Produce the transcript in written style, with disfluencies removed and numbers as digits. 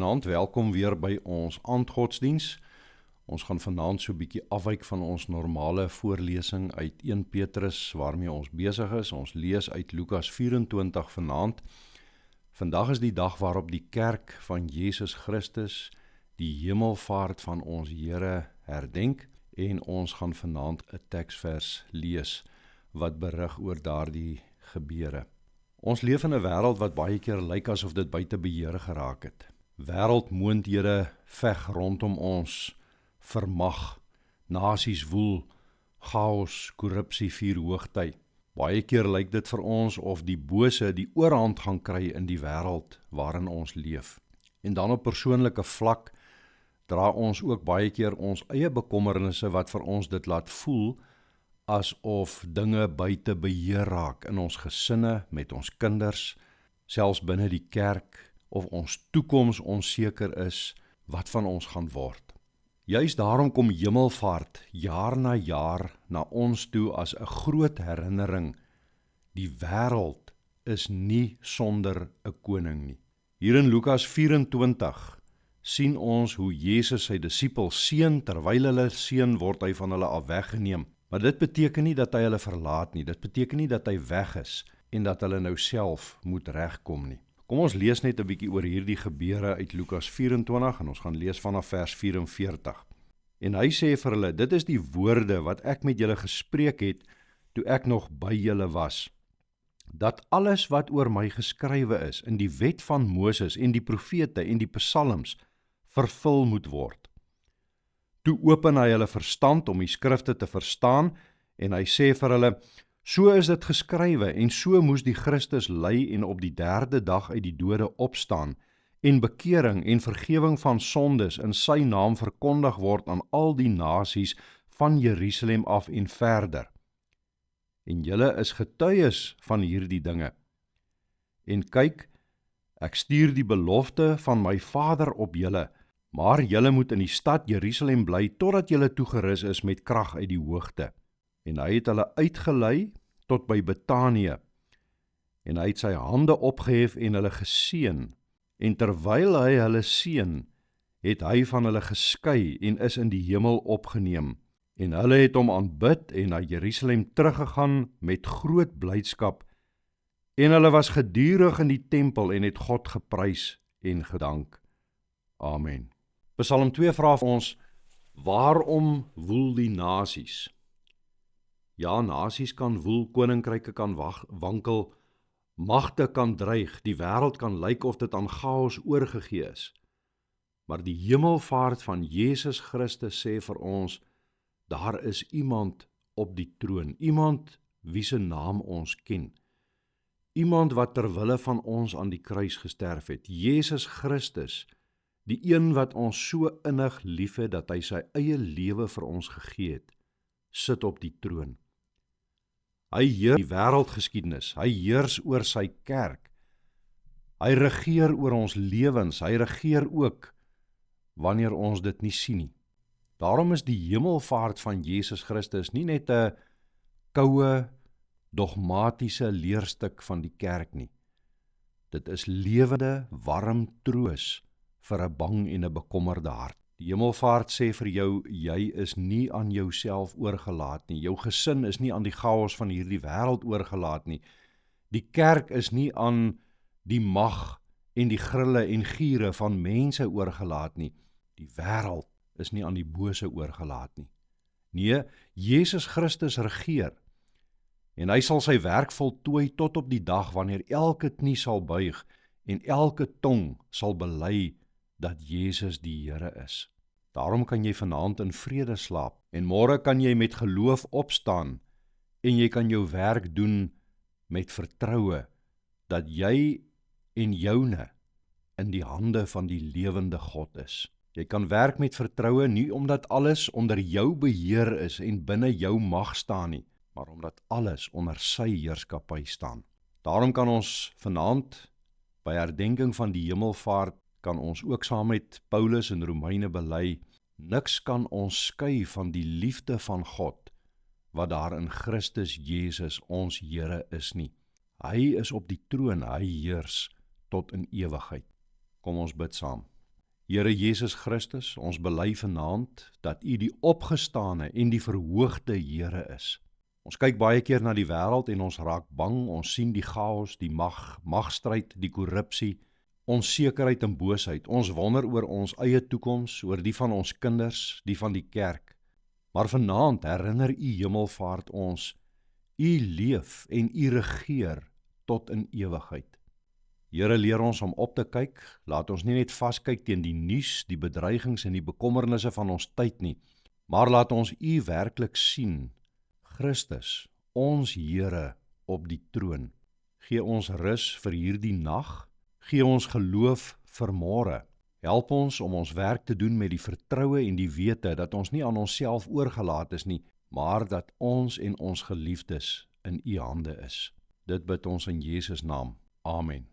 Goeienaand, welkom weer by ons aandgodsdiens. Ons gaan vanaand so 'n bietjie afwyk van ons normale voorlesing uit 1 Petrus waarmee ons besig is. Ons lees uit Lukas 24 vanaand. Vandag is die dag waarop die kerk van Jesus Christus die hemelvaart van ons Here herdenk en ons gaan vanaand 'n teksvers lees wat berig oor daardie gebeure. Ons leef in 'n wêreld wat baie keer lyk asof dit buite beheer geraak het. Wêreldmoondhede veg rondom ons vir mag, nasies woel, chaos, korrupsie vier hoogtyd. Baie keer lyk dit vir ons of die bose die oorhand gaan kry in die wêreld waarin ons leef. En dan op persoonlike vlak dra ons ook baie keer ons eie bekommernisse wat vir ons dit laat voel asof dinge buite beheer raak in ons gesinne, met ons kinders, selfs binne die kerk, of ons toekoms onseker is, wat van ons gaan word. Juist daarom kom hemelvaart jaar na jaar na ons toe as 'n groot herinnering. Die wêreld is nie sonder 'n koning nie. Hier in Lukas 24 sien ons hoe Jesus sy disippels seën, terwyl hulle seën word hy van hulle af weggeneem. Maar dit beteken nie dat hy hulle verlaat nie, dit beteken nie dat hy weg is en dat hulle nou self moet regkom nie. Kom ons lees net 'n bietjie oor hierdie gebeure uit Lukas 24 en ons gaan lees vanaf vers 44. En hy sê vir hulle, dit is die woorde wat ek met julle gespreek het toe ek nog by julle was, dat alles wat oor my geskrywe is in die wet van Moses en die profete en die psalms vervul moet word. Toe open hy hulle verstand om die skrifte te verstaan en hy sê vir hulle, so is dit geskrywe en so moes die Christus ly en op die 3de dag uit die dode opstaan en bekering en vergewing van sondes in sy naam verkondig word aan al die nasies van Jerusalem af en verder. En julle is getuies van hierdie dinge. En kyk, ek stuur die belofte van my Vader op julle, maar julle moet in die stad Jerusalem bly totdat julle toegerus is met krag uit die hoogte. En hy het hulle uitgelei tot by Betanië. En hy het sy hande opgehef en hulle geseën. En terwyl hy hulle seën, het hy van hulle geskei en is in die hemel opgeneem. En hulle het hom aanbid en na Jerusalem teruggegaan met groot blydskap. En hulle was gedurig in die tempel en het God geprys en gedank. Amen. Psalm 2 vra vir ons, waarom woel die nasies? Ja, nasies kan woel, koninkryke kan wankel, magte kan dreig, die wêreld kan lyk of dit aan chaos oorgegee is. Maar die hemelvaart van Jesus Christus sê vir ons, daar is iemand op die troon, iemand wie se naam ons ken, iemand wat terwille van ons aan die kruis gesterf het, Jesus Christus, die een wat ons so innig liefhet dat hy sy eie lewe vir ons gegee het, sit op die troon. Hy heers die wêreldgeskiedenis, hy heers oor sy kerk, hy regeer oor ons lewens, hy regeer ook wanneer ons dit nie sien nie. Daarom is die hemelvaart van Jesus Christus nie net 'n koue, dogmatiese leerstuk van die kerk nie. Dit is lewende, warm troos vir 'n bang en 'n bekommerde hart. Die hemelvaart sê vir jou, jy is nie aan jouself oorgelaat nie. Jou gesin is nie aan die chaos van hierdie wêreld oorgelaat nie. Die kerk is nie aan die mag en die grille en giere van mense oorgelaat nie. Die wêreld is nie aan die bose oorgelaat nie. Nee, Jesus Christus regeer. En hy sal sy werk voltooi tot op die dag wanneer elke knie sal buig en elke tong sal bely dat Jesus die Here is. Daarom kan jy vanaand in vrede slaap en môre kan jy met geloof opstaan en jy kan jou werk doen met vertroue dat jy en joune in die hande van die lewende God is. Jy kan werk met vertroue nie omdat alles onder jou beheer is en binne jou mag staan nie, maar omdat alles onder sy heerskappy staan. Daarom kan ons vanaand by herdenking van die hemelvaart kan ons ook saam met Paulus in Romeine bely, niks kan ons skei van die liefde van God, wat daar in Christus Jesus ons Here is nie. Hy is op die troon, hy heers tot in ewigheid. Kom ons bid saam. Here Jesus Christus, ons bely vanaand dat U die opgestane en die verhoogde Here is. Ons kyk baie keer na die wêreld en ons raak bang, ons sien die chaos, die magstryd, die korrupsie, onsekerheid en boosheid. Ons wonder oor ons eie toekoms, oor die van ons kinders, die van die kerk. Maar vanaand herinner U Hemelvaart ons, U leef en U regeer tot in ewigheid. Here, leer ons om op te kyk, laat ons nie net vaskyk teen die nuus, die bedreigings en die bekommernisse van ons tyd nie, maar laat ons U werklik sien, Christus, ons Here op die troon. Gee ons rus vir hierdie nag, gee ons geloof vir môre. Help ons om ons werk te doen met die vertroue en die wete dat ons nie aan onsself oorgelaat is nie, maar dat ons en ons geliefdes in U hande is. Dit bid ons in Jesus naam. Amen.